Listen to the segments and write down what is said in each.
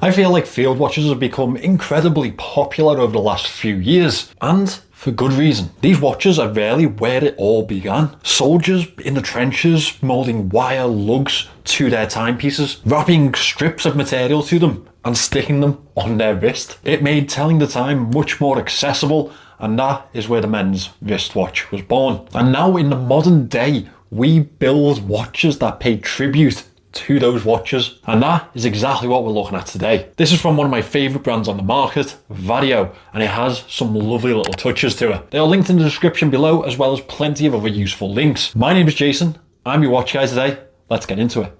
I feel like field watches have become incredibly popular over the last few years, and for good reason. These watches are really where it all began. Soldiers in the trenches moulding wire lugs to their timepieces, wrapping strips of material to them and sticking them on their wrist. It made telling the time much more accessible, and that is where the men's wristwatch was born. And now in the modern day, we build watches that pay tribute to those watches, and that is exactly what we're looking at today. This is from one of my favourite brands on the market, Vario, and it has some lovely little touches to it. They are linked in the description below, as well as plenty of other useful links. My name is Jason, I'm your watch guy today. Let's get into it.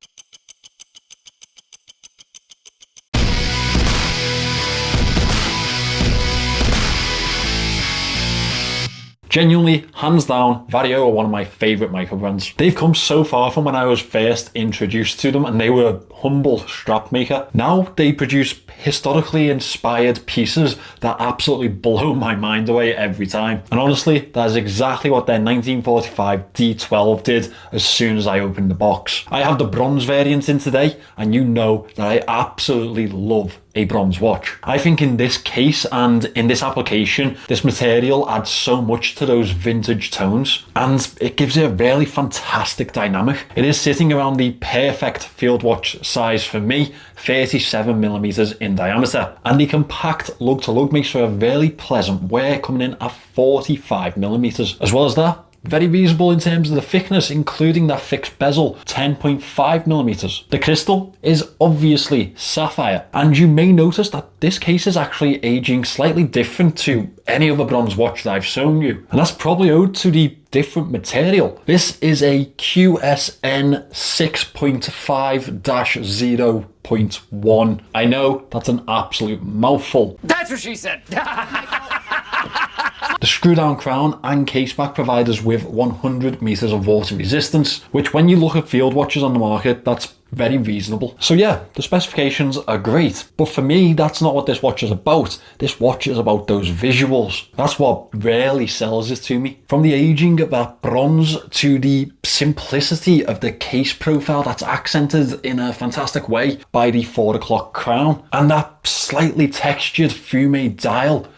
Genuinely, hands down, Vario are one of my favourite micro brands. They've come so far from when I was first introduced to them, and they were a humble strap maker. Now they produce historically inspired pieces that absolutely blow my mind away every time. And honestly, that is exactly what their 1945 D12 did as soon as I opened the box. I have the bronze variant in today, and you know that I absolutely love a bronze watch. I think in this case and in this application, this material adds so much to those vintage tones, and it gives it a really fantastic dynamic. It is sitting around the perfect field watch size for me, 37mm in diameter, and the compact lug to lug makes for a really pleasant wear, coming in at 45mm. As well as that, very reasonable in terms of the thickness, including that fixed bezel, 10.5mm. The crystal is obviously sapphire, and you may notice that this case is actually aging slightly different to any other bronze watch that I've shown you, and that's probably owed to the different material. This is a QSN 6.5-0.1. I know that's an absolute mouthful. That's what she said. The screw down crown and case back provide us with 100 meters of water resistance, which when you look at field watches on the market, that's very reasonable. So yeah, the specifications are great, but for me, that's not what this watch is about. This watch is about those visuals. That's what really sells it to me. From the aging of that bronze to the simplicity of the case profile that's accented in a fantastic way by the 4 o'clock crown and that slightly textured fume dial,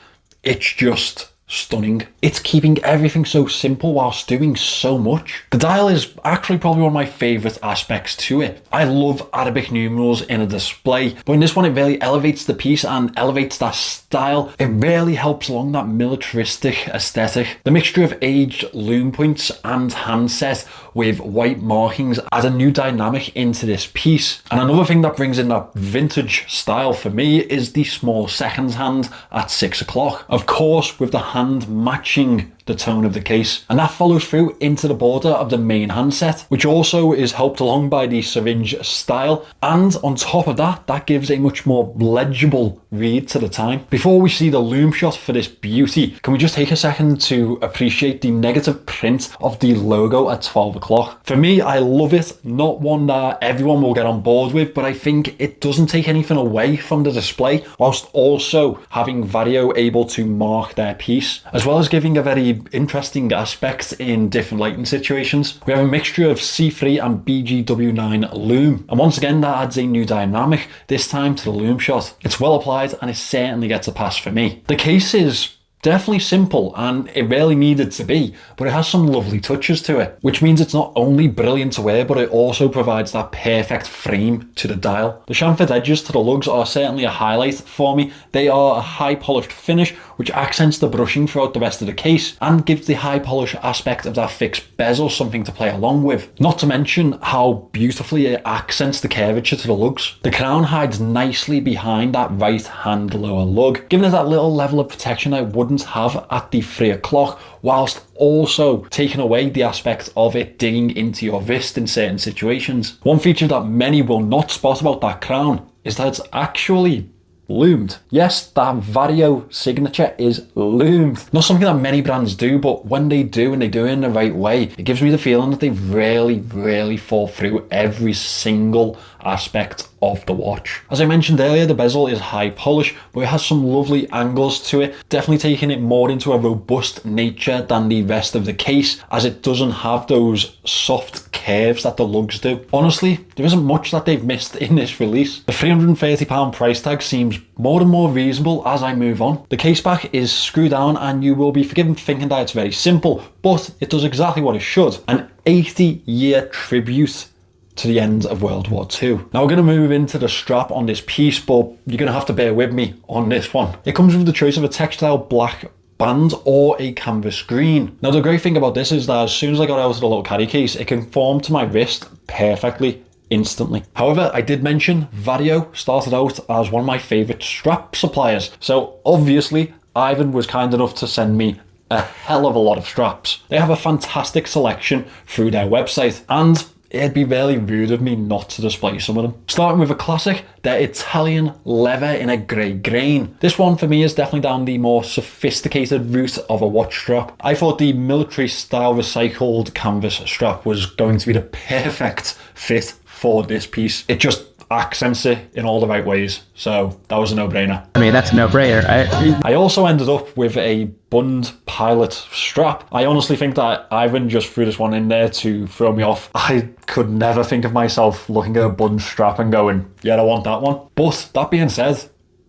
it's just stunning. It's keeping everything so simple whilst doing so much. The dial is actually probably one of my favourite aspects to it. I love Arabic numerals in a display, but in this one it really elevates the piece and elevates that style. It really helps along that militaristic aesthetic. The mixture of aged lume points and handset with white markings add a new dynamic into this piece. And another thing that brings in that vintage style for me is the small seconds hand at 6 o'clock. Of course, with the hand matching the tone of the case, and that follows through into the border of the main handset, which also is helped along by the syringe style, and on top of that, that gives a much more legible read to the time. Before we see the lume shot for this beauty, can we just take a second to appreciate the negative print of the logo at 12 o'clock? For me, I love it, not one that everyone will get on board with, but I think it doesn't take anything away from the display, whilst also having Vario able to mark their piece, as well as giving a very interesting aspect in different lighting situations. We have a mixture of C3 and BGW9 lume, and once again that adds a new dynamic, this time to the lume shot. It's well applied and it certainly gets a pass for me. The case is definitely simple, and it really needed to be, but it has some lovely touches to it, which means it's not only brilliant to wear, but it also provides that perfect frame to the dial. The chamfered edges to the lugs are certainly a highlight for me. They are a high polished finish, which accents the brushing throughout the rest of the case and gives the high polish aspect of that fixed bezel something to play along with. Not to mention how beautifully it accents the curvature to the lugs. The crown hides nicely behind that right hand lower lug, giving it that little level of protection I wouldn't have at the 3 o'clock, whilst also taking away the aspect of it digging into your wrist in certain situations. One feature that many will not spot about that crown is that it's actually loomed. Yes, that Vario signature is loomed. Not something that many brands do, but when they do and they do it in the right way, it gives me the feeling that they really thought through every single aspect of the watch. As I mentioned earlier, the bezel is high polish, but it has some lovely angles to it, definitely taking it more into a robust nature than the rest of the case, as it doesn't have those soft curves that the lugs do. Honestly, there isn't much that they've missed in this release. The £330 price tag seems more and more reasonable as I move on. The case back is screwed down and you will be forgiven for thinking that it's very simple, but it does exactly what it should. An 80-year tribute to the end of World War II. Now we're going to move into the strap on this piece, but you're going to have to bear with me on this one. It comes with the choice of a textile black band or a canvas green. Now the great thing about this is that as soon as I got out of the little carry case, it conformed to my wrist perfectly instantly. However, I did mention Vario started out as one of my favourite strap suppliers. So obviously Ivan was kind enough to send me a hell of a lot of straps. They have a fantastic selection through their website, and it'd be really rude of me not to display some of them. Starting with a classic, their Italian leather in a grey grain. This one for me is definitely down the more sophisticated route of a watch strap. I thought the military style recycled canvas strap was going to be the perfect fit for this piece. It just accents it in all the right ways, so that was a no-brainer. I mean, that's a no-brainer, right? I also ended up with a bund pilot strap. I honestly think that Ivan just threw this one in there to throw me off. I could never think of myself looking at a bund strap and going, yeah, I want that one. But that being said,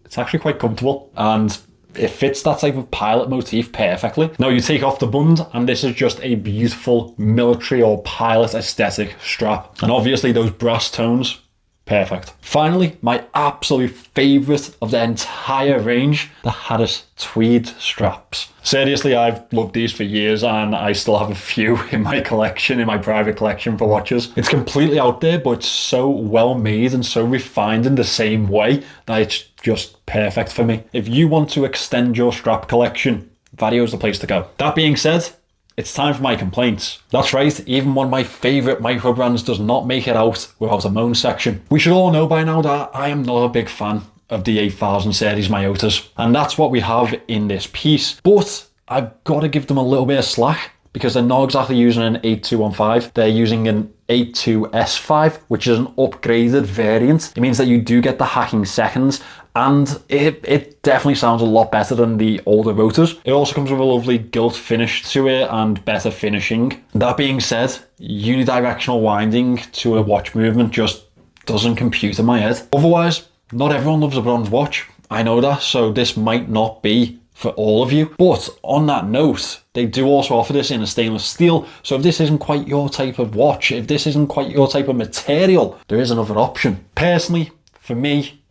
it's actually quite comfortable and it fits that type of pilot motif perfectly. Now you take off the bund and this is just a beautiful military or pilot aesthetic strap. And obviously those brass tones, perfect. Finally, my absolute favourite of the entire range, the Harris tweed straps. Seriously, I've loved these for years and I still have a few in my collection, in my private collection for watches. It's completely out there, but it's so well made and so refined in the same way that it's just perfect for me. If you want to extend your strap collection, Vario's the place to go. That being said, it's time for my complaints. That's right, even one of my favourite micro brands does not make it out without a moan section. We should all know by now that I am not a big fan of the 8000 series Myotas, and that's what we have in this piece. But I've got to give them a little bit of slack because they're not exactly using an 8215, they're using an 82S5, which is an upgraded variant. It means that you do get the hacking seconds, and it definitely sounds a lot better than the older rotors. It also comes with a lovely gilt finish to it and better finishing. That being said, unidirectional winding to a watch movement just doesn't compute in my head. Otherwise, not everyone loves a bronze watch. I know that, so this might not be for all of you. But on that note, they do also offer this in a stainless steel. So if this isn't quite your type of watch, if this isn't quite your type of material, there is another option. Personally, for me,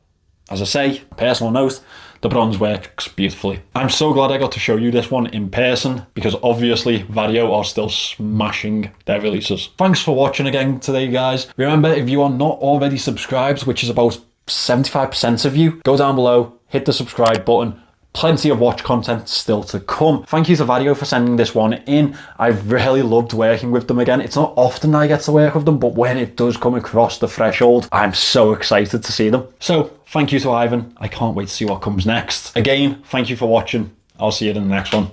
as I say, personal note, the bronze works beautifully. I'm so glad I got to show you this one in person because obviously Vario are still smashing their releases. Thanks for watching again today, guys. Remember, if you are not already subscribed, which is about 75% of you, go down below, hit the subscribe button. Plenty of watch content still to come. Thank you to Vario for sending this one in. I've really loved working with them again. It's not often I get to work with them, but when it does come across the threshold, I'm so excited to see them. So thank you to Ivan. I can't wait to see what comes next. Again, thank you for watching. I'll see you in the next one.